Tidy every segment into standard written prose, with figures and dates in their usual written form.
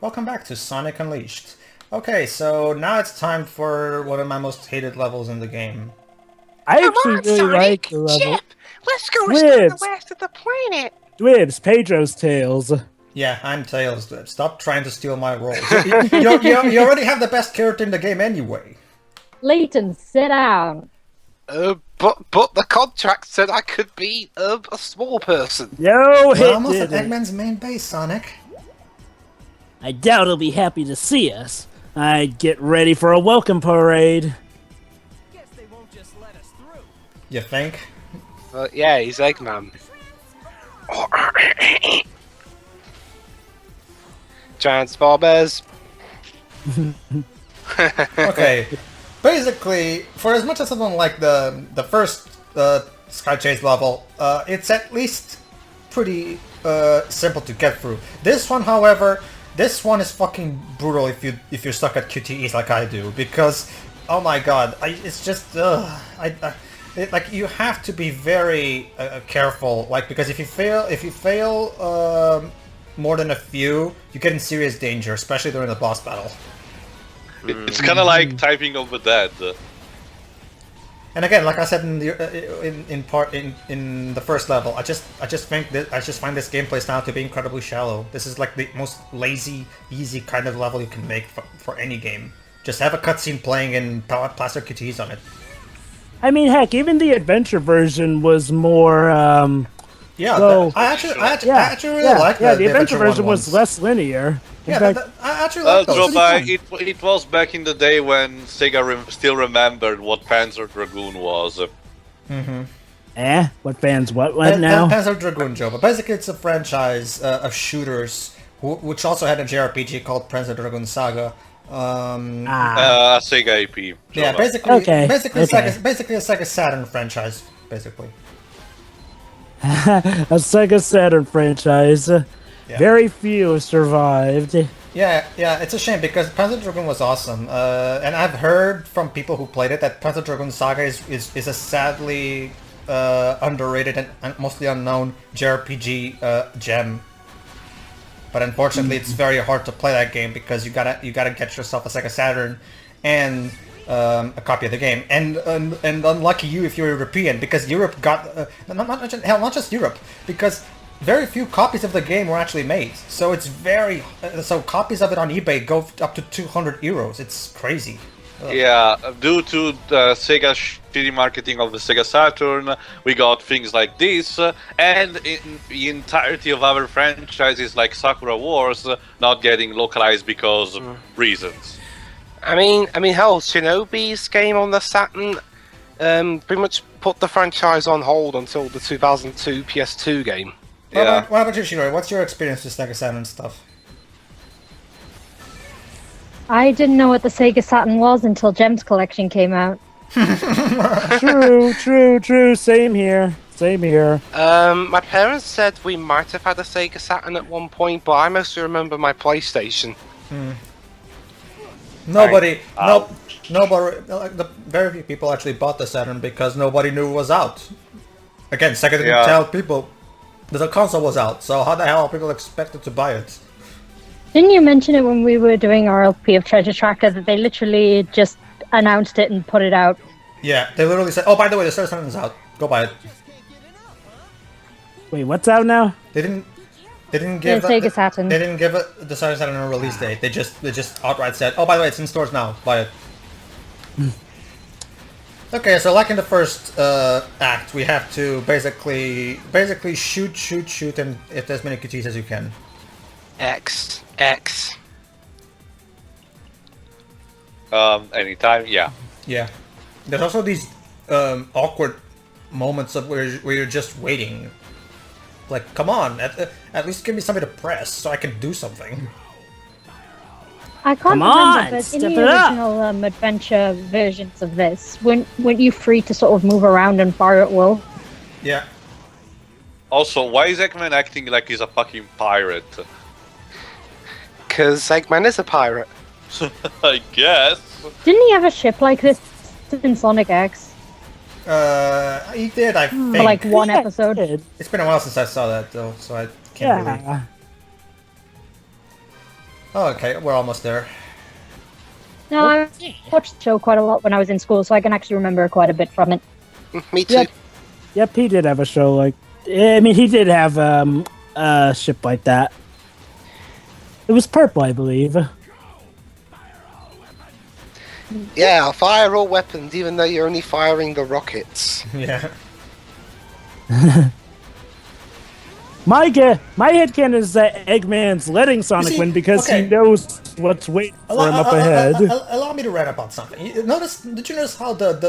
Welcome back to Sonic Unleashed. Okay, so now it's time for one of my most hated levels in the game. I actually really like the level. Chip, let's go restore the last of the planet. Dwibs, Pedro's Tails. Yeah, I'm Tails. Stop trying to steal my role. You already have the best character in the game anyway. Leighton, sit down. But the contract said I could be a small person. No, We're almost at Eggman's main base, Sonic. I doubt he'll be happy to see us. I'd get ready for a welcome parade. Guess they won't just let us through. You think? Yeah, he's Eggman. Giant small bears. Okay. Basically, for as much as I don't like the first Sky Chase level, it's at least pretty simple to get through. This one, however, this one is fucking brutal if you're stuck at QTEs like I do, because oh my god, it's just like you have to be very careful, like, because if you fail more than a few, you get in serious danger, especially during the boss battle. It's kind of like typing of the dead. And again, like I said in the in the first level, I just find this gameplay style to be incredibly shallow. This is like the most lazy, easy kind of level you can make for any game. Just have a cutscene playing and plaster QTEs on it. I mean, heck, even the adventure version was more. Yeah, so, I actually really like the the adventure version was ones. less linear. Yeah, fact, I actually like those. It was back in the day when Sega still remembered what Panzer Dragoon was. What fans? What now? Panzer Dragoon, Joe. But basically, it's a franchise of shooters, which also had a JRPG called Panzer Dragoon Saga. Sega AP. Yeah, basically a Sega Saturn franchise, basically. A Sega Saturn franchise. Yeah. Very few survived. Yeah, it's a shame because Panzer Dragoon was awesome, and I've heard from people who played it that Panzer Dragoon Saga is a sadly underrated and mostly unknown JRPG gem. But unfortunately, it's very hard to play that game because you gotta get yourself a Sega Saturn and a copy of the game, and unlucky you if you're European, because Europe got not just Europe, because very few copies of the game were actually made. So it's so copies of it on eBay go up to 200 euros. It's crazy. Ugh. Yeah, due to the Sega shitty marketing of the Sega Saturn, we got things like this, and in the entirety of our franchises like Sakura Wars not getting localized because of reasons. I mean, hell, Shinobi's game on the Saturn pretty much put the franchise on hold until the 2002 PS2 game. Yeah. What about you, Shiroi? What's your experience with Sega Saturn stuff? I didn't know what the Sega Saturn was until Gems Collection came out. True. Same here. My parents said we might have had a Sega Saturn at one point, but I mostly remember my PlayStation. Nobody, like, very few people actually bought the Saturn because nobody knew it was out. Again, Sega didn't tell people that the console was out, so how the hell are people expected to buy it? Didn't you mention it when we were doing our LP of Treasure Tracker that they literally just announced it and put it out? Yeah, they literally said, "Oh, by the way, the Sega Saturn is out. Go buy it." Wait, what's out now? They didn't give Sega Saturn. They didn't give the Sega Saturn a release date. They just outright said, "Oh, by the way, it's in stores now. Buy it." Okay, so like in the first act, we have to basically shoot, and hit as many QTs as you can. X. Anytime, yeah. Yeah. There's also these awkward moments of where you're just waiting. Like, come on, at least give me something to press so I can do something. I can't Come remember, on, but in step the it up. original adventure versions of this, weren't you free to sort of move around and fire at will? Yeah. Also, why is Eggman acting like he's a fucking pirate? Because Eggman is a pirate. I guess. Didn't he have a ship like this in Sonic X? He did, I think. For like one episode? It's been a while since I saw that, though, so I can't really... Oh, okay, we're almost there. No, I watched the show quite a lot when I was in school, so I can actually remember quite a bit from it. Me too. Yep, he did have a show like. I mean, he did have a ship like that. It was purple, I believe. Yeah, fire all weapons, even though you're only firing the rockets. Yeah. My headcanon is that Eggman's letting Sonic win because he knows what's waiting for him up ahead. Allow me to rant about something. Did you notice how the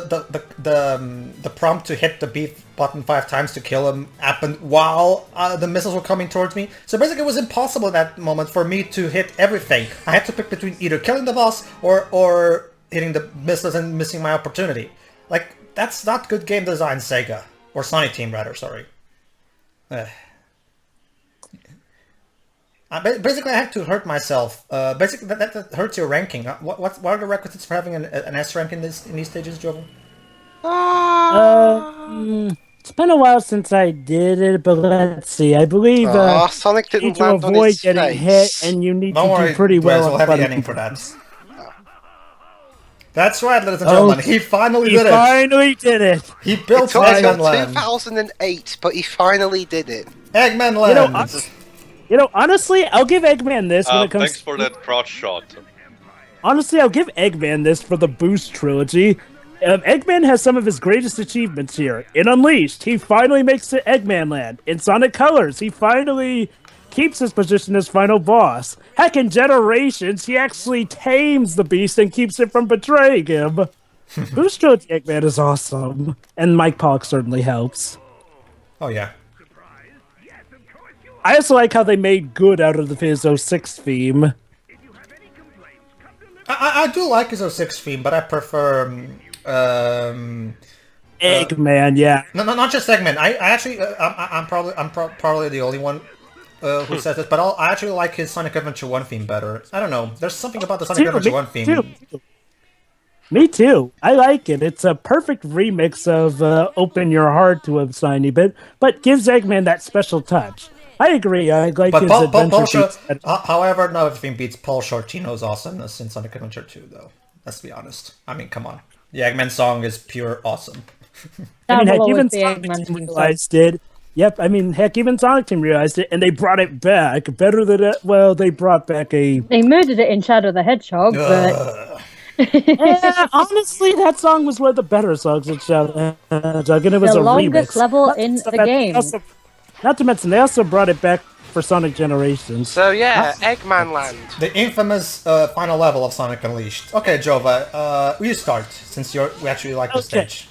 prompt to hit the B button 5 times to kill him happened while the missiles were coming towards me? So basically, it was impossible at that moment for me to hit everything. I had to pick between either killing the boss or hitting the missiles and missing my opportunity. Like, that's not good game design, Sega. Or Sonic Team, rather, sorry. Basically, I had to hurt myself. Basically, that hurts your ranking. What are the requisites for having an S rank in these stages, Jovel? It's been a while since I did it, but let's see. I believe Sonic you need didn't to land on avoid his getting face. hit, and you need Don't to worry, do pretty well. we'll have the ending for that. That's right, ladies and gentlemen. He finally did it. He finally did it. He built It took until Eggmanland. 2008, but he finally did it. Eggmanland. You know, honestly, I'll give Eggman this when it comes. Thanks for that crotch shot. Honestly, I'll give Eggman this for the Boost trilogy. Eggman has some of his greatest achievements here. In Unleashed, he finally makes it Eggmanland. In Sonic Colors, he finally keeps his position as final boss. Heck, in Generations, he actually tames the beast and keeps it from betraying him. Boost trilogy Eggman is awesome, and Mike Pollock certainly helps. Oh yeah. I also like how they made good out of his 06 theme. I do like his 06 theme, but I prefer Eggman, yeah. No, not just Eggman. I actually I'm probably the only one who says this, but I actually like his Sonic Adventure 1 theme better. I don't know. There's something about the Sonic Adventure 1 theme. Me too. I like it. It's a perfect remix of Open Your Heart to a tiny bit, but gives Eggman that special touch. I agree. I like his adventure beats. However, no theme beats Paul Shortino's awesomeness in Sonic Adventure 2, though. Let's be honest. I mean, come on. The Eggman song is pure awesome. I mean, heck, even Sonic Team realized it. Yep, I mean, heck, even Sonic Team realized it, and they brought it back. Better than it. Well, they brought back a... They murdered it in Shadow the Hedgehog, but... Yeah, honestly, that song was one of the better songs in Shadow the Hedgehog, and it was the a longest remix. level in the game. Not to mention, they also brought it back for Sonic Generations. So yeah, Eggmanland. The infamous final level of Sonic Unleashed. Okay, Jova, you start, since we actually like the stage.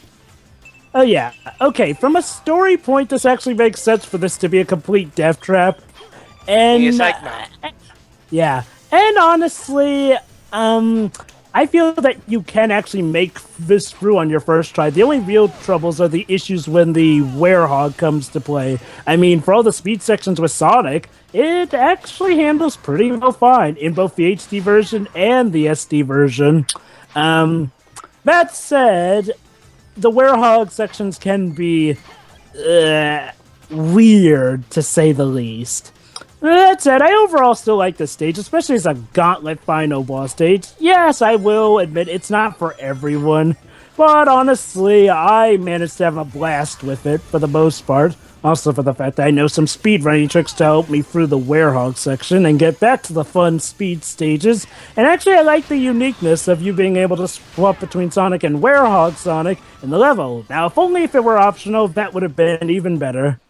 Oh yeah, okay, from a story point, this actually makes sense for this to be a complete death trap. And He is Eggman. yeah, and honestly, I feel that you can actually make this through on your first try. The only real troubles are the issues when the Werehog comes to play. I mean, for all the speed sections with Sonic, it actually handles pretty well fine in both the HD version and the SD version. That said, the Werehog sections can be weird, to say the least. That said, I overall still like this stage, especially as a gauntlet final boss stage. Yes, I will admit it's not for everyone, but honestly, I managed to have a blast with it for the most part. Also for the fact that I know some speedrunning tricks to help me through the Werehog section and get back to the fun speed stages. And actually, I like the uniqueness of you being able to swap between Sonic and Werehog Sonic in the level. Now, if only if it were optional, that would have been even better.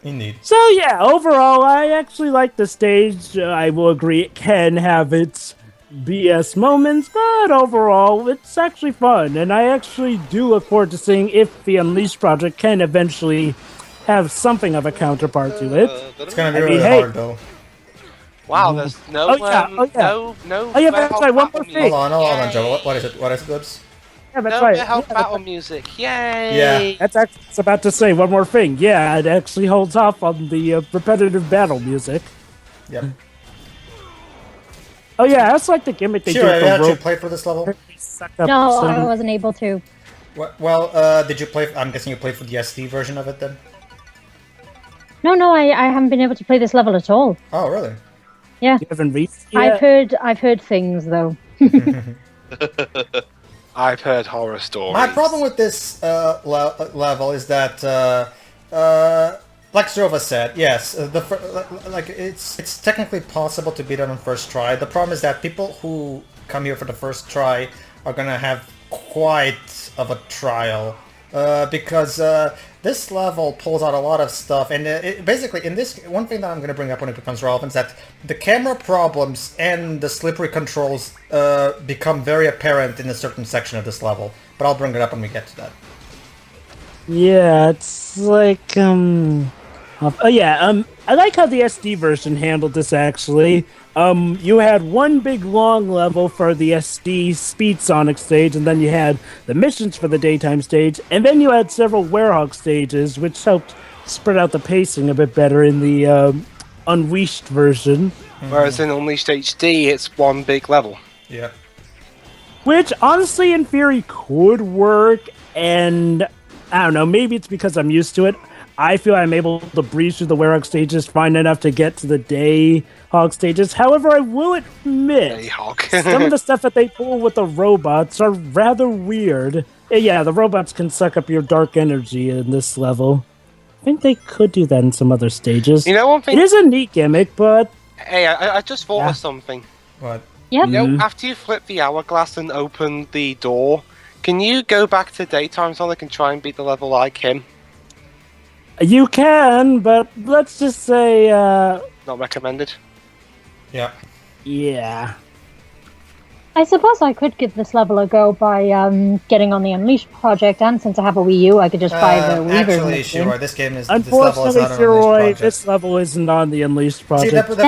Indeed. So yeah, overall, I actually like the stage. I will agree it can have its BS moments, but overall, it's actually fun. And I actually do look forward to seeing if the Unleashed project can eventually have something of a counterpart to it. It's gonna be really hard, though. Wow, there's no, no. Oh yeah, but that's right, one more thing. Hold on, Joe. What is it? What is it, Libs? Yeah, that's No right. Werehog battle music, yay! Yeah. That's actually, I was about to say one more thing. Yeah, it actually holds off on the repetitive battle music. Yep. Oh yeah, that's like the gimmick they do Sure, have you for actually rope. played for this level? No, I wasn't able to. Well, did you play? I'm guessing you played for the SD version of it then. No, I haven't been able to play this level at all. Oh, really? Yeah. You haven't reached yet? I've heard things though. I've heard horror stories. My problem with this level is that, like Zrova said, yes, it's technically possible to beat it on first try. The problem is that people who come here for the first try are gonna have quite of a trial, because this level pulls out a lot of stuff, and basically in this, one thing that I'm gonna bring up when it becomes relevant is that the camera problems and the slippery controls become very apparent in a certain section of this level, but I'll bring it up when we get to that. Yeah, it's like, I like how the SD version handled this, actually. You had one big long level for the SD Speed Sonic stage, and then you had the missions for the daytime stage, and then you had several Werehog stages, which helped spread out the pacing a bit better in the Unleashed version. Whereas in Unleashed HD, it's one big level. Yeah. Which, honestly, in theory, could work, and I don't know, maybe it's because I'm used to it. I feel I'm able to breeze through the Werehog stages fine enough to get to the Dayhog stages. However, I will admit, Dayhog. some of the stuff that they pull with the robots are rather weird. Yeah, the robots can suck up your dark energy in this level. I think they could do that in some other stages. You know one thing? It is a neat gimmick, but... Hey, I just thought of something. What? Yep. You know, after you flip the hourglass and open the door, can you go back to Daytime Sonic and try and beat the level like him? You can, but let's just say, Not recommended. Yeah. yeah. I suppose I could give this level a go by getting on the Unleashed project, and since I have a Wii U, I could just buy the Wii version. Actually, of the game. Shiroi, this level is Unfortunately, not an Shiroi, Unleashed this level isn't on the Unleashed project. project.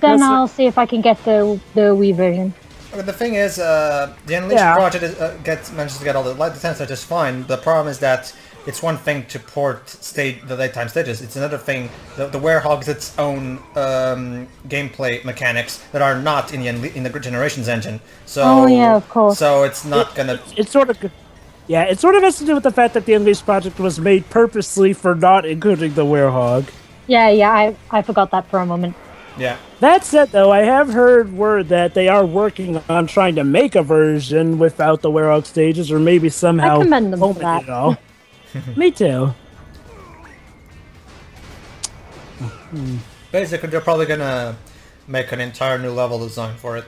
Then I'll see if I can get the Wii version. The thing is, the Unleashed project manages to get all the light defense just fine. The problem is that it's one thing to port the daytime stages. It's another thing. The Werehog's its own gameplay mechanics that are not in the Generations engine. So, Oh, yeah, of course. So it's not gonna. It sort of has to do with the fact that the Unleashed project was made purposely for not including the Werehog. Yeah, I forgot that for a moment. Yeah. That said, though, I have heard word that they are working on trying to make a version without the Werehog stages, or maybe somehow I commend them for omit that. it all. Me too. Basically, they're probably gonna make an entire new level design for it.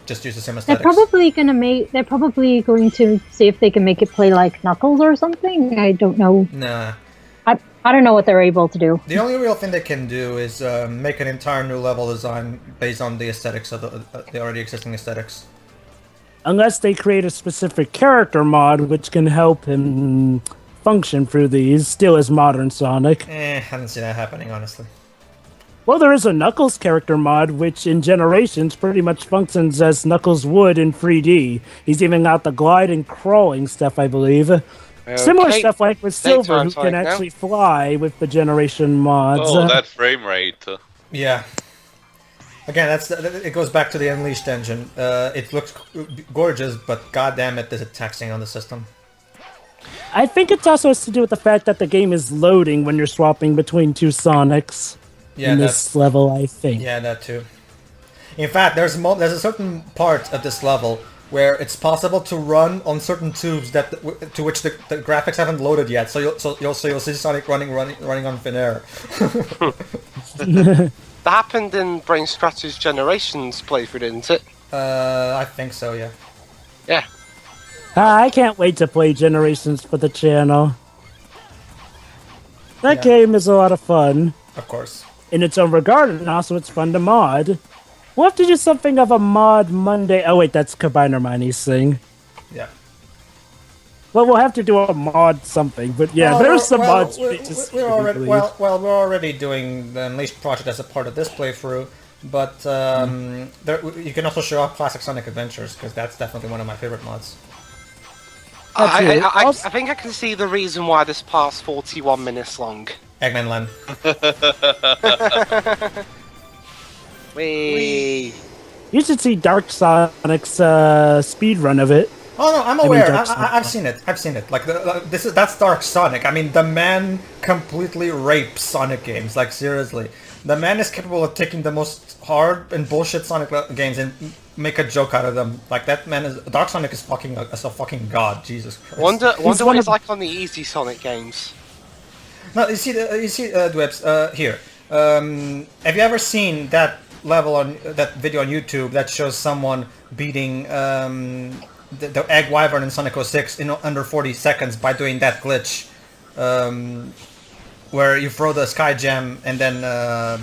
Just use the same They're aesthetics. They're probably going to see if they can make it play like Knuckles or something. I don't know. Nah. I don't know what they're able to do. The only real thing they can do is make an entire new level design based on the aesthetics of the already existing aesthetics. Unless they create a specific character mod which can help him function through these, still as modern Sonic. Haven't seen that happening, honestly. Well, there is a Knuckles character mod, which in Generations pretty much functions as Knuckles would in 3D. He's even got the glide and crawling stuff, I believe. Similar stuff like with Silver, who can actually fly with the Generation mods. Oh, that frame rate. Yeah. Again, it goes back to the Unleashed engine. It looks gorgeous, but goddamn it, is it taxing on the system. I think it also has to do with the fact that the game is loading when you're swapping between two Sonics in this level, I think. Yeah, that too. In fact, there's a certain part of this level where it's possible to run on certain tubes to which the graphics haven't loaded yet. So you'll see Sonic running on thin air. That happened in Brain Scratcher's Generations playthrough, didn't it? I think so, yeah. Yeah. I can't wait to play Generations for the channel. That game is a lot of fun. Of course. In its own regard, and also it's fun to mod. We'll have to do something of a mod Monday. Oh wait, that's Combiner Miney's thing. Yeah. Well, we'll have to do a mod something, but yeah, there's some mods. We're already doing the Unleashed project as a part of this playthrough, but you can also show off classic Sonic Adventures, because that's definitely one of my favorite mods. I think I can see the reason why this part's 41 minutes long. Eggmanland. Wee. You should see Dark Sonic's speed run of it. Oh no, I'm aware. I've seen it. Like that's Dark Sonic. I mean, the man completely rapes Sonic games. Like seriously, The man is capable of taking the most hard and bullshit Sonic games and make a joke out of them. Like that man is Dark Sonic is fucking a fucking god. Jesus Christ. Wonder one what of- it's like on the easy Sonic games. No, you see, Dwebs, here. Have you ever seen that level on that video on YouTube that shows someone beating the Egg Wyvern in Sonic 06 in under 40 seconds by doing that glitch, where you throw the Sky Gem and then I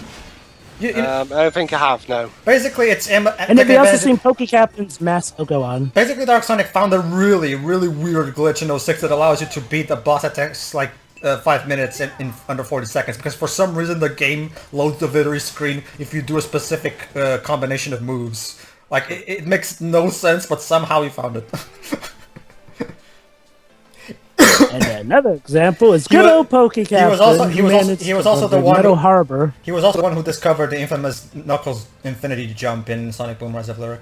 don't think I have. No. basically it's And have you also seen Poke Captain's Mass? Oh, go on. Basically, Dark Sonic found a really weird glitch in 06 that allows you to beat the boss attacks like 5 minutes in under 40 seconds, because for some reason the game loads the victory screen if you do a specific combination of moves. Like, it makes no sense, but somehow he found it. And another example is good old Poke Captain. He was also the one Meadow Harbor. He was also the one who discovered the infamous Knuckles Infinity Jump in Sonic Boom Rise of Lyric.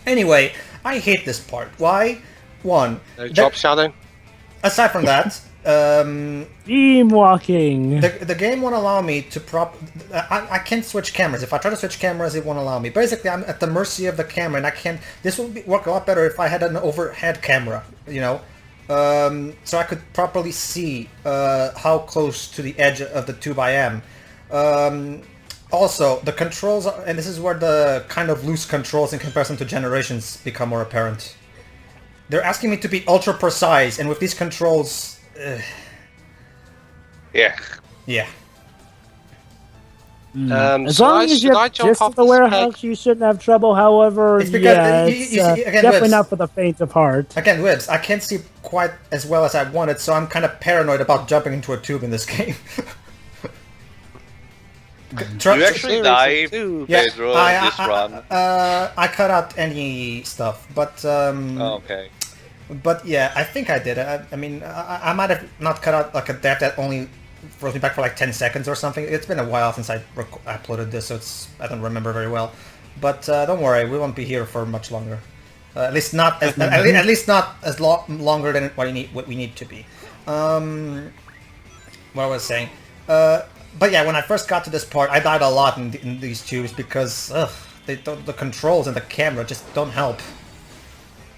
Anyway, I hate this part. Why? One, Drop Shadow. aside from that, Beam walking. the game won't allow me to I can't switch cameras. If I try to switch cameras, it won't allow me. Basically, I'm at the mercy of the camera, and I can't. This would work a lot better if I had an overhead camera, you know, so I could properly see how close to the edge of the tube I am. Also, the controls, and this is where the kind of loose controls in comparison to Generations become more apparent. They're asking me to be ultra precise, and with these controls. Yeah. Yeah. As long as you have just the warehouse, you shouldn't have trouble. However, It's because yeah, you it's see, again, definitely Webs. not for the faint of heart. Again, Wibs, I can't see quite as well as I wanted, so I'm kind of paranoid about jumping into a tube in this game. You actually die, Too. Pedro, in this run. I cut out any stuff, but Oh, okay. but yeah, I think I did. I mean, I might have not cut out like a death that only throws me back for like 10 seconds or something. It's been a while since I uploaded this, so I don't remember very well. But don't worry, we won't be here for much longer. At least not as at least not as longer than what we need to be. What I was saying. But yeah, when I first got to this part, I died a lot in these tubes because the controls and the camera just don't help.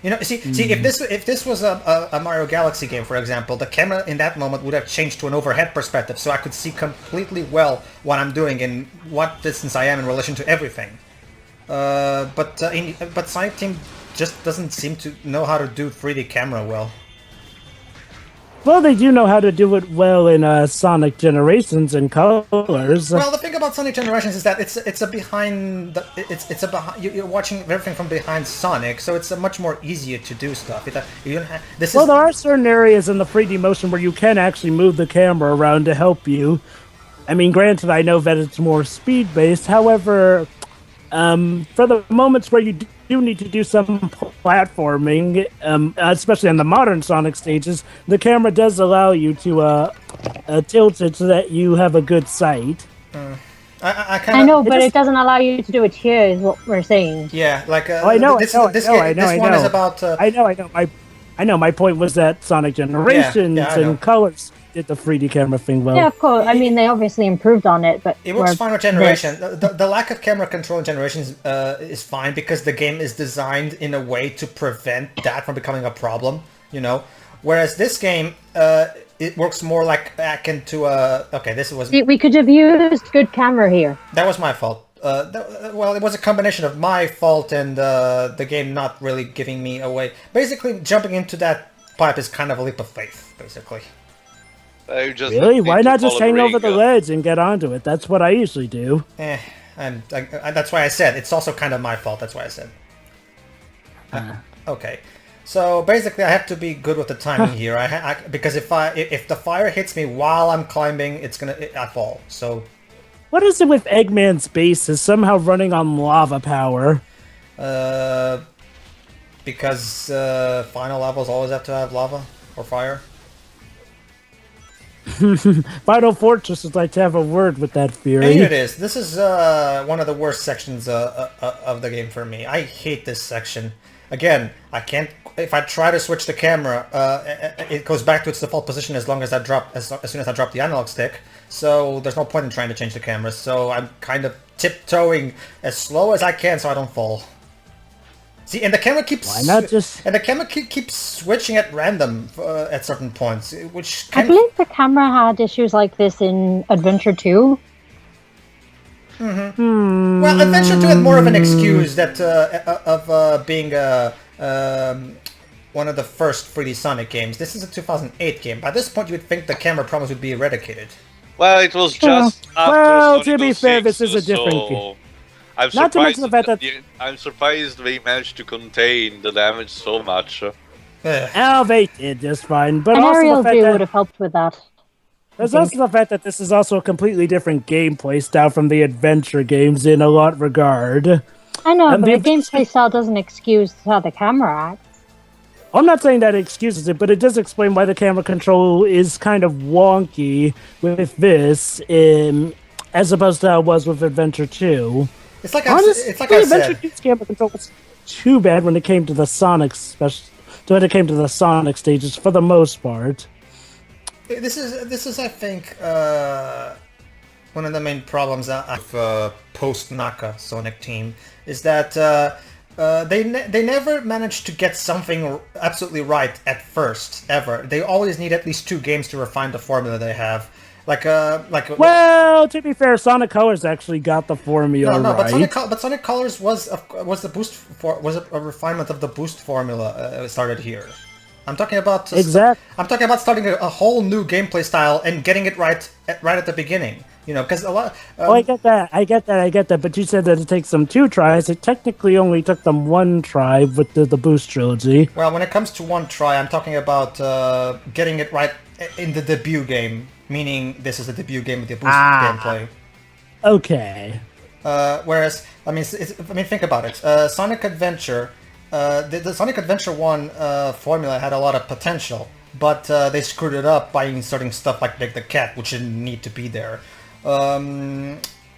You know, see, if this was a Mario Galaxy game, for example, the camera in that moment would have changed to an overhead perspective, so I could see completely well what I'm doing and what distance I am in relation to everything. But Sonic Team just doesn't seem to know how to do 3D camera well. Well, they do know how to do it well in Sonic Generations and Colors. Well, the thing about Sonic Generations is that you're watching everything from behind Sonic, so it's a much more easier to do stuff. Well, there are certain areas in the 3D motion where you can actually move the camera around to help you. I mean, granted, I know that it's more speed-based. However, for the moments where you do need to do some platforming, especially on the modern Sonic stages, the camera does allow you to tilt it so that you have a good sight. I know, but it doesn't allow you to do it here, is what we're saying. Yeah, like I know. This one is about. I know. My point was that Sonic Generations I know. and Colors did the 3D camera thing well. Yeah, of course. I mean, they obviously improved on it, but It works fine with Generation. The lack of camera control in Generations is fine because the game is designed in a way to prevent that from becoming a problem, you know? Whereas this game, it works more like back into a... Okay, this was... We could have used good camera here. That was my fault. Well, it was a combination of my fault and the game not really giving me away. Basically, jumping into that pipe is kind of a leap of faith, basically. Really? Why not just hang over the ledge and get onto it? That's what I usually do. And that's why I said it's also kind of my fault. That's why I said. Okay, so basically I have to be good with the timing here. Because if the fire hits me while I'm climbing, I fall. So. What is it with Eggman's base is somehow running on lava power? Because final levels always have to have lava or fire. Final Fortress would like to have a word with that theory. Maybe it is. This is one of the worst sections of the game for me. I hate this section. Again, I can't. If I try to switch the camera, it goes back to its default position as soon as I drop the analog stick. so there's no point in trying to change the camera. So I'm kind of tiptoeing as slow as I can so I don't fall. See, and the camera keeps keeps switching at random at certain points, which I believe the camera had issues like this in Adventure 2. Well, Adventure 2 had more of an excuse that of being one of the first 3D Sonic games. This is a 2008 game. By this point, you would think the camera problems would be eradicated. Well, it was just after Well, Sonic to be 06, fair, this is a different game. I'm Not to surprised mention the fact that- I'm surprised they managed to contain the damage so much. Oh, they did just fine. But An also aerial the fact view that would have helped with that. there's also the fact that this is also a completely different gameplay style from the adventure games in a lot of regard. I know, And but the the gameplay style doesn't excuse how the camera acts. I'm not saying that excuses it, but it does explain why the camera control is kind of wonky with this, as opposed to how it was with Adventure 2. It's like Honestly, it's like I Adventure said. 2's camera control was too bad when it came to the Sonic stages for the most part. This is I think one of the main problems of post Naka Sonic Team is that they never managed to get something absolutely right at first ever. They always need at least 2 games to refine the formula they have. Well, to be fair, Sonic Colors actually got the formula no, right. but Sonic Colors was the boost was a refinement of the boost formula started here. I'm talking about Exactly. I'm talking about starting a whole new gameplay style and getting it right at the beginning. You know, because a lot. Oh, I get that. But you said that it takes them 2 tries. It technically only took them 1 try with the Boost trilogy. Well, when it comes to 1 try, I'm talking about getting it right in the debut game. Meaning, this is the debut game with the boost gameplay. Okay. Whereas, I mean, think about it. Sonic Adventure, the Sonic Adventure 1 formula had a lot of potential, but they screwed it up by inserting stuff like the cat, which didn't need to be there.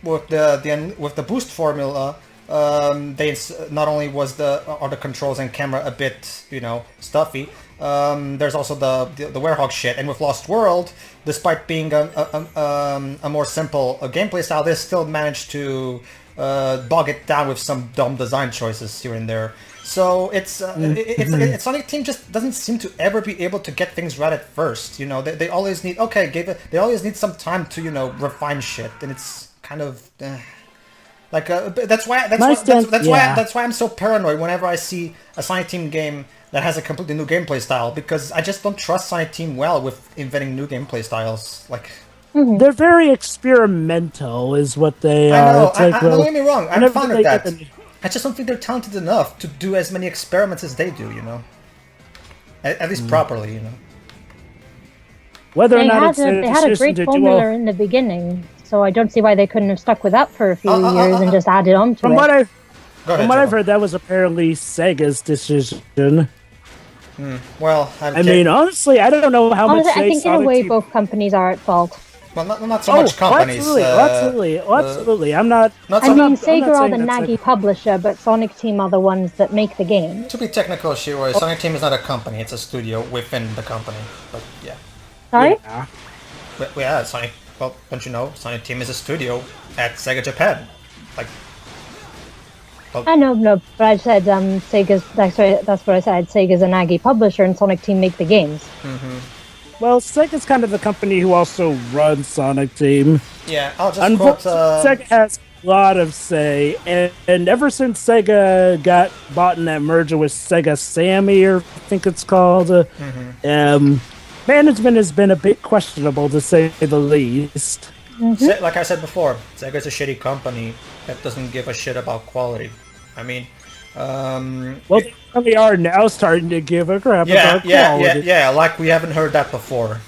With the boost formula, they not only was the controls and camera a bit, stuffy. There's also the Werehog shit, and with Lost World, despite being a more simple gameplay style, they still managed to bog it down with some dumb design choices here and there. So it's Sonic Team just doesn't seem to ever be able to get things right at first. They always need they always need some time to refine shit, and it's kind of. That's why I'm so paranoid whenever I see a Sonic Team game that has a completely new gameplay style, because I just don't trust Sonic Team well with inventing new gameplay styles. They're very experimental, is what they I are. know. It's like, don't get me wrong. I'm whenever fine they with get that. I just don't think they're talented enough to do as many experiments as they do. At least properly. Whether or They not had it's a, their they had a decision great to do formula all. in the beginning, so I don't see why they couldn't have stuck with that for a few years and just added on to From it. what I've Go ahead, From what I've Joe. heard, that was apparently Sega's decision. Well, I mean, honestly, I don't know how much Honestly, I say think in a Sonic way Team- both companies are at fault. well, not so much companies. Absolutely. I'm not. Not I so mean, I'm not Sega are saying the that's naggy publisher, but Sonic Team are the ones that make the game. To be technical, Shiro, Sonic Team is not a company; it's a studio within the company. But yeah, Sorry? Yeah. yeah, Sonic. Well, don't you know, Sonic Team is a studio at Sega Japan. I know, but I said Sega's. That's what I said. Sega's a naggy publisher, and Sonic Team make the games. Well, Sega's kind of the company who also runs Sonic Team. Yeah, I'll just quote. Sega has a lot of say, and ever since Sega got bought in that merger with Sega Sammy, or I think it's called, management has been a bit questionable, to say the least. Like I said before, Sega's a shitty company that doesn't give a shit about quality. I mean, Well, they really are now starting to give a crap about quality. yeah. Like we haven't heard that before.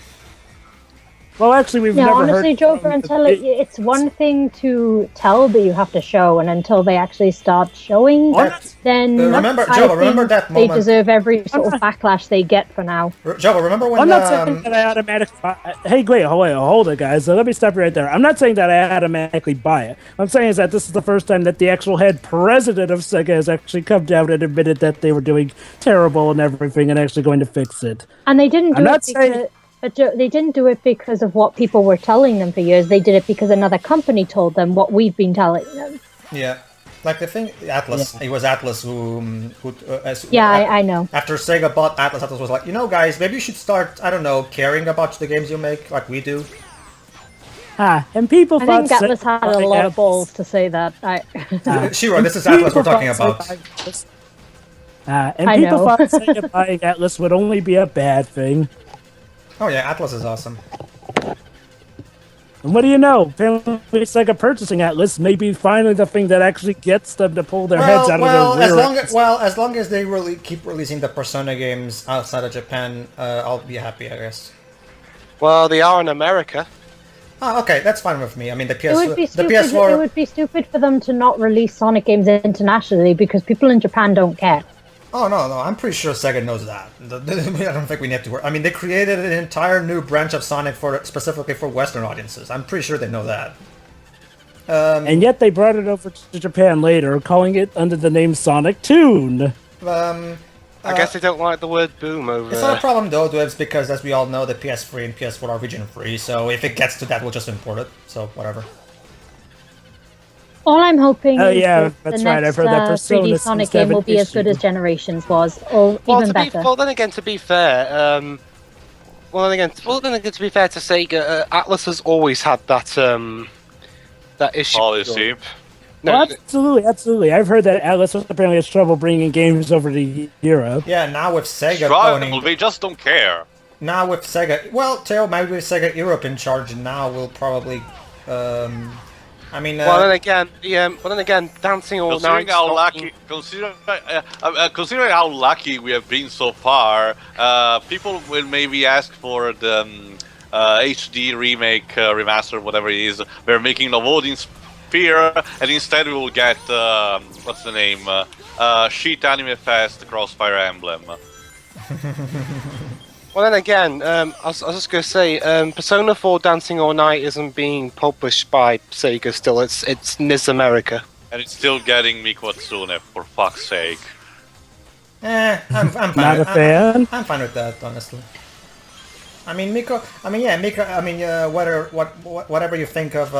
Well, actually, we've Yeah, never honestly, heard. Joker, until it's one thing to tell, but you have to show, and until they actually start showing, then Remember, I Joe, remember think that they moment. deserve every sort of backlash they get for now. Joe, remember when? I'm not saying that I automatically. Hey, wait, hold it, guys. Let me stop you right there. I'm not saying that I automatically buy it. I'm saying is that this is the first time that the actual head president of Sega has actually come down and admitted that they were doing terrible and everything, and actually going to fix it. And they didn't do I'm not it because saying- But they didn't do it because of what people were telling them for years. They did it because another company told them what we've been telling them. Yeah. Like the thing, Atlas, it was Atlas who I know. After Sega bought Atlas, Atlas was like, you know guys, maybe you should start, I don't know, caring about the games you make, like we do. And people I thought think Atlas had a lot of balls to say that. Shiro, this is Atlas we're talking about. And I people know. thought Sega buying Atlas would only be a bad thing. Oh yeah, Atlas is awesome. And what do you know? Apparently Sega purchasing Atlas may be finally the thing that actually gets them to pull their heads out of their rear ends. As long as they really keep releasing the Persona games outside of Japan, I'll be happy, I guess. Well, they are in America. Oh, okay, that's fine with me. I mean, the It would be the stupid. PS4. It would be stupid for them to not release Sonic games internationally because people in Japan don't care. Oh no, I'm pretty sure Sega knows that. I don't think we need to worry. I mean, they created an entire new branch of Sonic specifically for Western audiences. I'm pretty sure they know that. And yet they brought it over to Japan later, calling it under the name Sonic Tune. I guess they don't like the word boom over It's not a problem though, Dwebs, because as we all know, the PS3 and PS4 are region free. So if it gets to that, we'll just import it. So whatever. All I'm hoping is yeah, that that's the right, next I've heard that Persona 3D seems Sonic to have game will an be as good issue. as Generations was, or even better. Well, then again, to be fair, to Sega, Atlas has always had that that issue. Policy. No, Well, absolutely. I've heard that Atlas apparently has trouble bringing games over to Europe. Yeah, now with Sega Struggle, they just don't care. Now with Sega, well, Theo, maybe with Sega Europe in charge now, we'll probably, I mean, well, then again, Dancing All Considering Night. how lucky, considering how lucky we have been so far, people will maybe ask for the HD remake, remaster, whatever it is. We're making the voting sphere, and instead we will get what's the name? Sheet Anime Fest Crossfire Emblem. Well, then again, I was just going to say, Persona 4 Dancing All Night isn't being published by Sega still. It's NIS America. And it's still getting Miku Hatsune, for fuck's sake. I'm fine. Not a fan. I'm fine with that, honestly. I mean, Miko. I mean, whatever you think of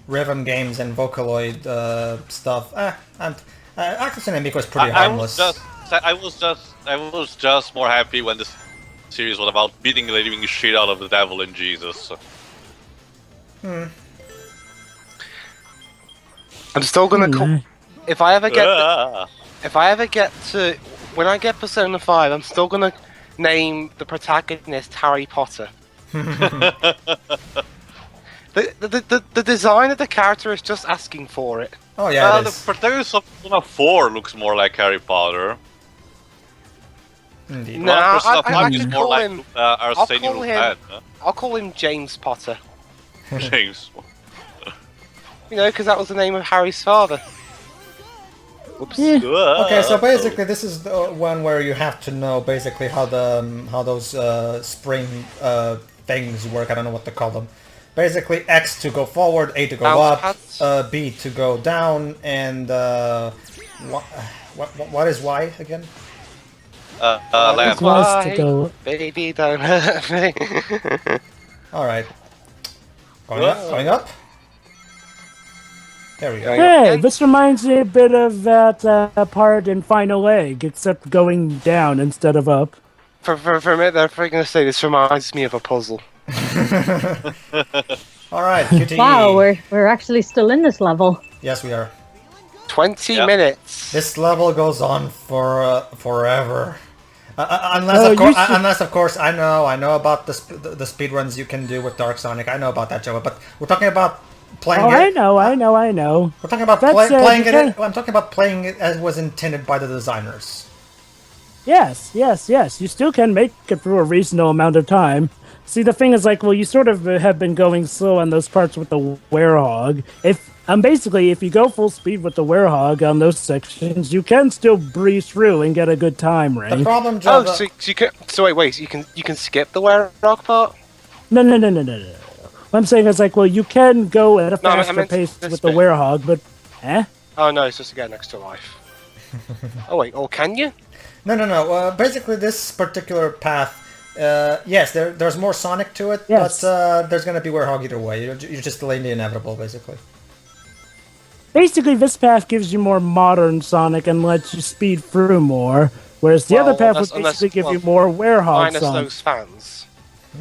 Rhythm Games and Vocaloid stuff. Hatsune Miku is pretty harmless. I was just more happy when the series was about beating the living shit out of the devil and Jesus. I'm still gonna call. If I ever get to when I get Persona 5, I'm still gonna name the protagonist Harry Potter. The design of the character is just asking for it. Oh yeah, the protagonist of Persona 4 looks more like Harry Potter. Indeed. No, Persona I 5 is could more call like him. Arsenio Lupin. I'll call him James Potter. James. You know, because that was the name of Harry's father. Oops. Okay, so basically this is the one where you have to know basically how those spring things work. I don't know what to call them. Basically, X to go forward, A to go Mouse up, B to go down, and what is Y again? Lamb. Was to go. Baby, don't hurt me. All right, going up. There we go. Hey, this reminds me a bit of that part in Final Egg, except going down instead of up. For a minute, they're going to say this reminds me of a puzzle. All right, QTE. Wow, we're actually still in this level. Yes, we are. 20 minutes. This level goes on for forever. Unless of course I know about the speedruns you can do with Dark Sonic. I know about that, Joe. But we're talking about playing it. I know. We're talking about playing it. I'm talking about playing it as was intended by the designers. Yes. You still can make it through a reasonable amount of time. See, the thing is, like, well, you sort of have been going slow on those parts with the werehog. If you go full speed with the werehog on those sections, you can still breeze through and get a good time ring. The problem, Joe. Oh, so you can. So wait. You can skip the werehog part. No. What I'm saying is, like, well, you can go at a faster pace with the werehog, but Oh no, it's just to get an extra life. Oh wait, can you? No. Basically, this particular path Yes, there's more Sonic to it, Yes. but there's gonna be Werehog either way. You're just delaying the inevitable, basically. Basically, this path gives you more modern Sonic and lets you speed through more, whereas the other path would basically give you more Werehog Minus Sonic. those fans.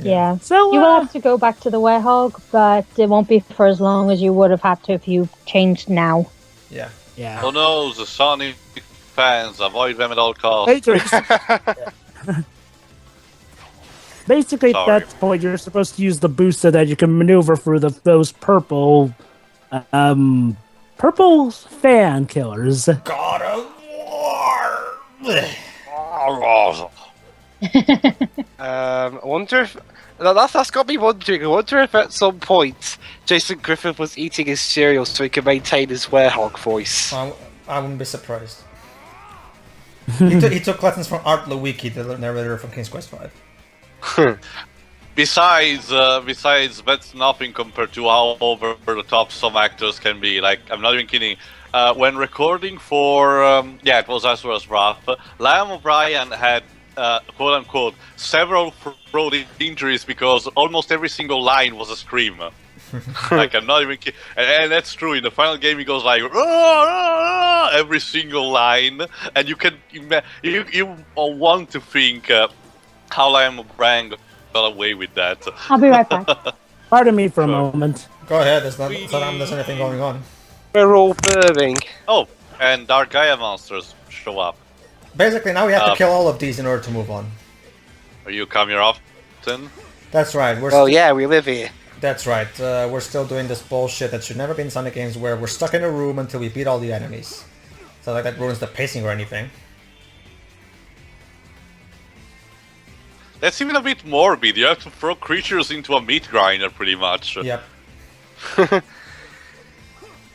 Yeah. So, You will have to go back to the Werehog, but it won't be for as long as you would have had to if you changed now. Yeah. yeah. Oh no, the Sonic fans, avoid them at all costs. Pedro, basically, Sorry. at that point, you're supposed to use the boost so that you can maneuver through those purple fan killers. God of War! I wonder if that's got me wondering. I wonder if at some point Jason Griffith was eating his cereal so he could maintain his Werehog voice. I wouldn't be surprised. He took lessons from Art Lewicki, the narrator from King's Quest V. Besides, that's nothing compared to how over the top some actors can be. Like, I'm not even kidding. When recording for, it was As Well As Wrath, Liam O'Brien had, quote unquote, several throat injuries because almost every single line was a scream. Like, I'm not even kidding. And that's true. In the final game, he goes like, "Rah, rah, rah," every single line. And you can, you want to think how Liam O'Brien got away with that. I'll be right back. Pardon me for a Sure. moment. Go ahead, there's anything going on. We're all burning. Oh, and Dark Gaia monsters show up. Basically, now we have to kill all of these in order to move on. Are you come here often? That's right. Well, yeah, we live here. That's right. We're still doing this bullshit that should never be in Sonic games, where we're stuck in a room until we beat all the enemies. So like that ruins the pacing or anything. That's even a bit morbid. You have to throw creatures into a meat grinder, pretty much. Yep.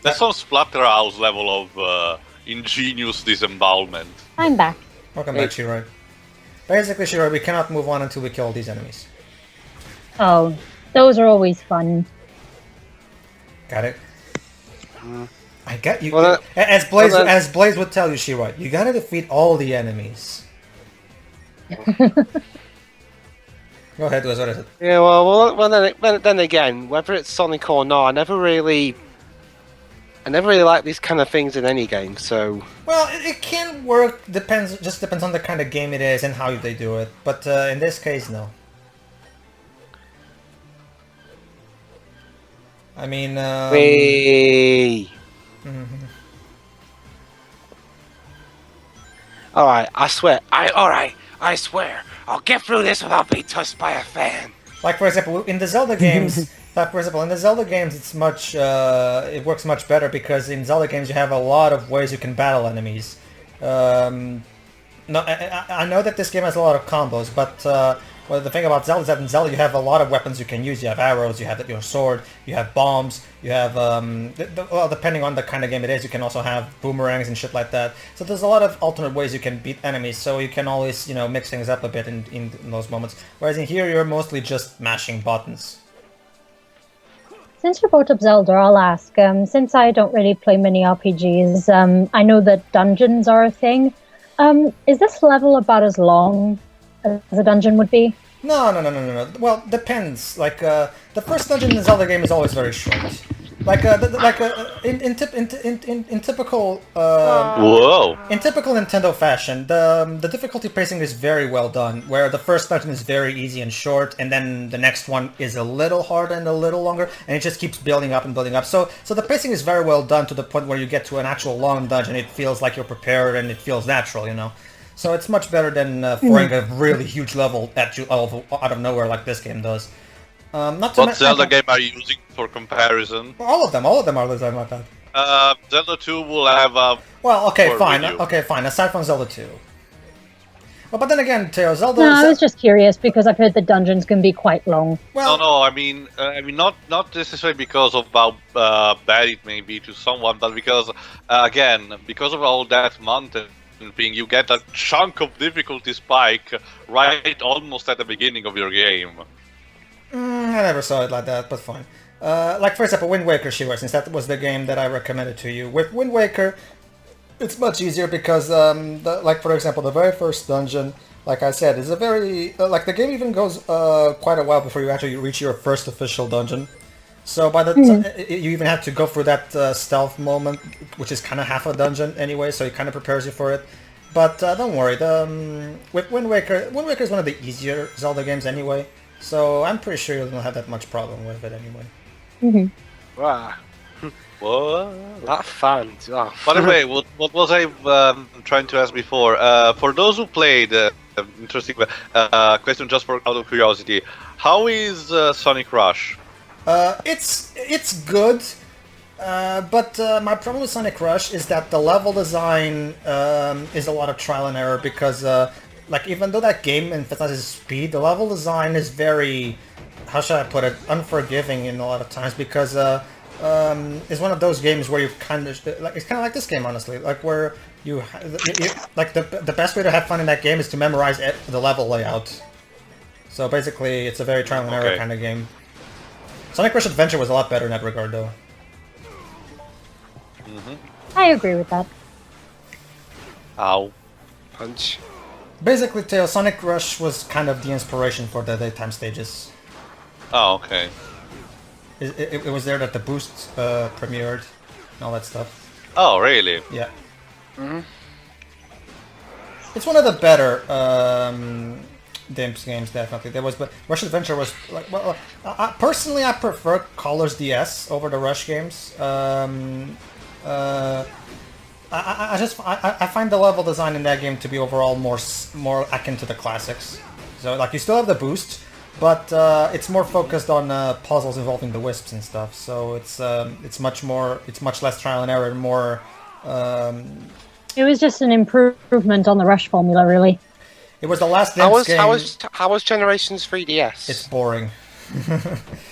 That's some Splatterhouse level of ingenious disembowelment. I'm back. Welcome back, Shiroi. Basically, Shiroi, we cannot move on until we kill all these enemies. Oh, those are always fun. Got it? I got you. Well, as Blaze would tell you, Shiroi, you gotta defeat all the enemies. Go ahead, Liz, what is it? Yeah, well, then again, whether it's Sonic or not, I never really like these kind of things in any game. So Well, it can work. Just depends on the kind of game it is and how they do it. But in this case, no. I mean, Wee. All right, I swear. I swear. I'll get through this without being touched by a fan. like for example, in the Zelda games, it's much. It works much better because in Zelda games you have a lot of ways you can battle enemies. No, I know that this game has a lot of combos, but well, the thing about Zelda is that in Zelda you have a lot of weapons you can use. You have arrows, you have your sword, you have bombs, you have well, depending on the kind of game it is, you can also have boomerangs and shit like that. So there's a lot of alternate ways you can beat enemies. So you can always mix things up a bit in those moments. Whereas in here you're mostly just mashing buttons. Since you brought up Zelda, I'll ask. Since I don't really play many RPGs, I know that dungeons are a thing. Is this level about as long as a dungeon would be? No. Well, depends. Like the first dungeon in the Zelda game is always very short. Like in typical Whoa! in typical Nintendo fashion, the difficulty pacing is very well done. Where the first dungeon is very easy and short, and then the next one is a little harder and a little longer, and it just keeps building up and building up. So the pacing is very well done to the point where you get to an actual long dungeon, it feels like you're prepared and it feels natural, So it's much better than throwing a really huge level at you out of nowhere like this game does. What Zelda game are you using for comparison? All of them are designed like that. Zelda 2 will have a... Well, okay, Or fine. review. Okay, fine. Aside from Zelda 2. Well, but then again, Teo, Zelda... No, I was just curious because I've heard the dungeons can be quite long. Well, No, I mean not necessarily because of how bad it may be to someone, but because, again, because of all that mountain thing, you get a chunk of difficulty spike right almost at the beginning of your game. I never saw it like that, but fine. Like, for example, Wind Waker, Shiva, since that was the game that I recommended to you. With Wind Waker, It's much easier because, like for example, the very first dungeon, like I said, is a very like the game even goes quite a while before you actually reach your first official dungeon. So by the you even have to go through that stealth moment, which is kind of half a dungeon anyway. So it kind of prepares you for it. But don't worry, with Wind Waker is one of the easier Zelda games anyway. So I'm pretty sure you don't have that much problem with it anyway. Wow. What? That fan. Oh. By the way, what was I trying to ask before? For those who played, interesting question just for out of curiosity. How is Sonic Rush? It's good, but my problem with Sonic Rush is that the level design is a lot of trial and error because, like, even though that game emphasizes speed, the level design is very, how should I put it, unforgiving in a lot of times because it's one of those games where you kind of like it's kind of like this game honestly, like where you like the best way to have fun in that game is to memorize the level layout. So basically, it's a very trial and error kind of game. Sonic Rush Adventure was a lot better in that regard, though. I agree with that. Ow. Punch. Basically, Teo, Sonic Rush was kind of the inspiration for the daytime stages. Oh, okay. It was there that the boost premiered and all that stuff. Oh, really? Yeah. It's one of the better Dimps games, definitely. There was, but Rush Adventure was like, well, personally, I prefer Colors DS over the Rush games. I find the level design in that game to be overall more akin to the classics. So like you still have the boost, but it's more focused on puzzles involving the wisps and stuff. So it's much less trial and error and more. It was just an improvement on the Rush formula, really. It was the last Dimps game. How was Generations 3DS? It's boring.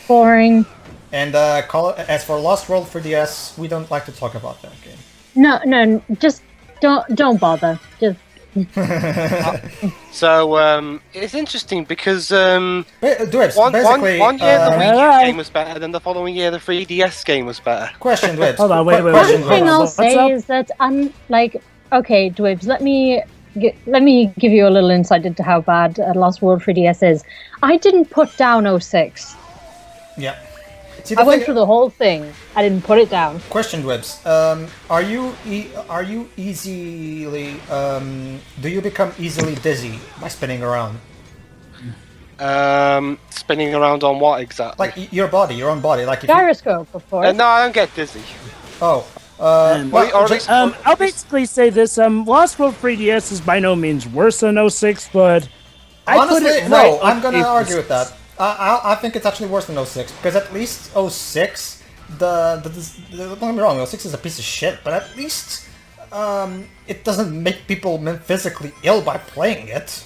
Boring. And as for Lost World 3DS, we don't like to talk about that game. No, just don't bother. Just. So it's interesting because one year the Wii game was better, then the following year the 3DS game was better. Question, Dwibs. Hold on, wait. One thing I'll say is that okay, Dwibs, let me give you a little insight into how bad Lost World 3DS is. I didn't put down 06. Yeah. See, I went through the whole thing. I didn't put it down. Question, Dwibs. Are you easily do you become easily dizzy by spinning around? Spinning around on what exactly? Like your own body. Like if Gyroscope, of course. No, I don't get dizzy. I'll basically say this: Lost World 3DS is by no means worse than 06, but honestly, I'm gonna argue with that. I think it's actually worse than 06 because at least 06, don't get me wrong, 06 is a piece of shit, but at least it doesn't make people physically ill by playing it.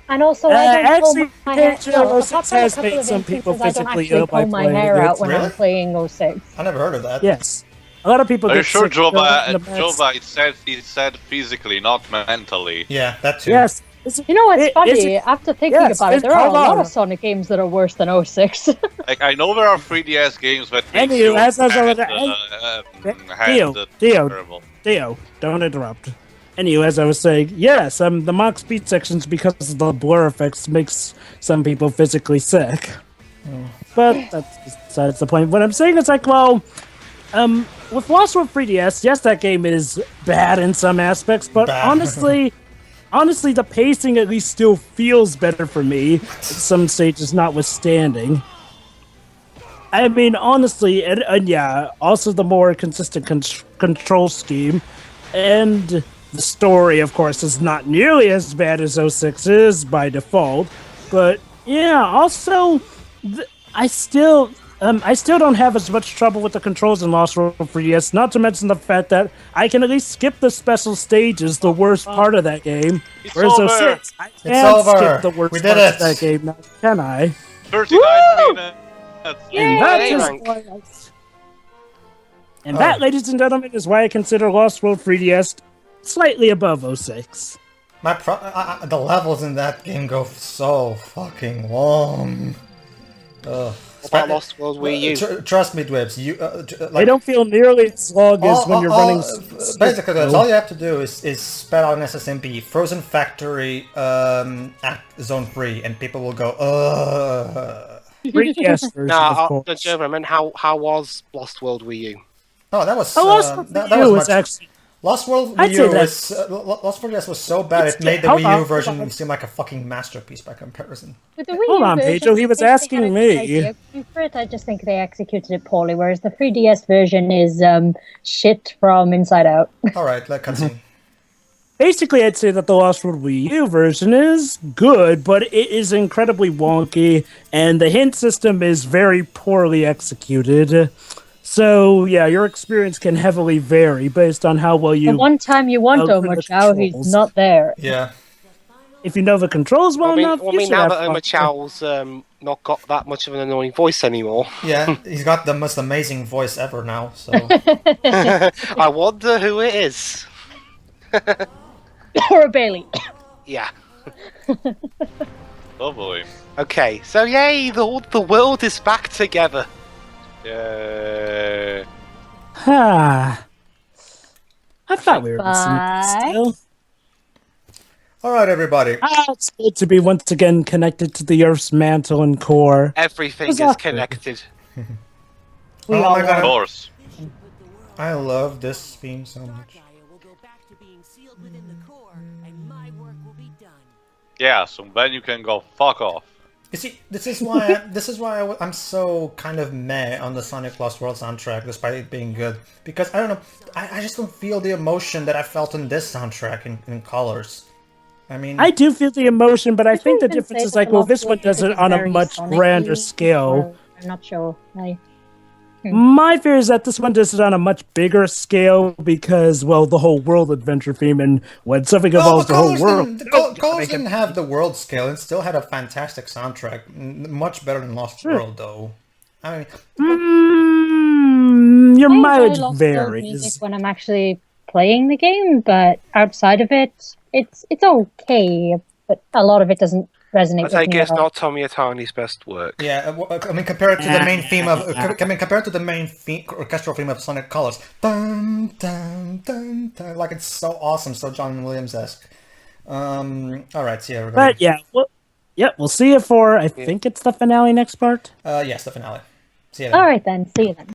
And also, I don't actually, pull my hair. Pedro, 06 has made some people physically ill by pull my playing hair it. out when I'm playing 06. I never heard of that. Yes, a lot of people. Are you get sure, sick Joba? It said physically, not mentally. Yeah, that too. Yes. You know what's funny? After thinking about it, there are a lot of Sonic games that are worse than 06. Like I know there are 3DS games that make Anyway, Theo, don't interrupt. Anyway, as I was saying, yes, the mock speed sections, because of the blur effects, makes some people physically sick. But that's the point. What I'm saying is like, well, with Lost World 3DS, yes, that game is bad in some aspects, but honestly, the pacing at least still feels better for me, at some stages notwithstanding. I mean, honestly, and yeah, also the more consistent control scheme, and the story, of course, is not nearly as bad as 06 is by default, but yeah, also, I still don't have as much trouble with the controls in Lost World 3DS, not to mention the fact that I can at least skip the special stages, the worst part of that game. Whereas 06, I can't skip the worst part of that game, now, can I? 39 minutes! And that, ladies and gentlemen, is why I consider Lost World 3DS slightly above 06. The levels in that game go so fucking long. Ugh. about Lost World Wii U? Trust me, Dwibs. You They don't feel nearly as long as when you're running. Basically, Dwibs, all you have to do is spell out an SSMP, Frozen Factory, Zone 3, and people will go, 3DS version, of course. I meant how was Lost World Wii U? Oh, that was Lost World that Wii was U much. was actually. Lost World I'd Wii say U that's- was Lost World DS was so bad It's- it made the hold Wii on, U version hold on. seem like a fucking masterpiece by comparison. With the Wii Hold U on, version, Pedro, he was I think they had asking a good me. idea going for it. I just think they executed it poorly, whereas the 3DS version is shit from inside out. All right, let's continue. Basically, I'd say that the Lost World Wii U version is good, but it is incredibly wonky, and the hint system is very poorly executed. So, yeah, your experience can heavily vary based on how well The you... one time you want for the Oma Chow, he's controls. not there. Yeah. If you know the controls well enough, I you mean should now have that Oma fun. Chow's not got that much of an annoying voice anymore. Yeah, he's got the most amazing voice ever now, so... I wonder who it is. Or a Bailey. Yeah. Oh boy. Okay, so yay, the world is back together. Yeah. Ah. I thought we were Bye. missing still. Alright, everybody. It's good to be once again connected to the Earth's mantle and core. Everything What's is up? connected. We Oh all my Of god, course. I love this theme so much. will go back to being sealed within the core, and my work will be done. Yeah, so then you can go fuck off. You see, this is why I'm so kind of meh on the Sonic Lost World soundtrack, despite it being good. Because I don't know, I just don't feel the emotion that I felt in this soundtrack in Colors. I mean, I do feel the emotion, but I think the People difference say is that like, the well, Lost this one World does it is on a very much Sonic-y, grander scale. or- I'm not sure. My fear is that this one does it on a much bigger scale because, well, the whole world adventure theme, and when something involves the whole world... Colors didn't have the world scale, and still had a fantastic soundtrack. Much better than Lost World, though. I mean, Your I enjoy mileage Lost World varies. music when I'm actually playing the game, but outside of it, it's okay. But a lot of it doesn't resonate I with take me it at it's all. not Tommy Atani's best work. yeah. I mean, compared to the main theme of, compared to the main orchestral theme of Sonic Colors, dun, dun, dun, dun, like it's so awesome, so John Williams-esque. All right, see everybody. But yeah, we'll see you for, I think it's the finale next part. Yes, the finale. See you then. All right then, see you then.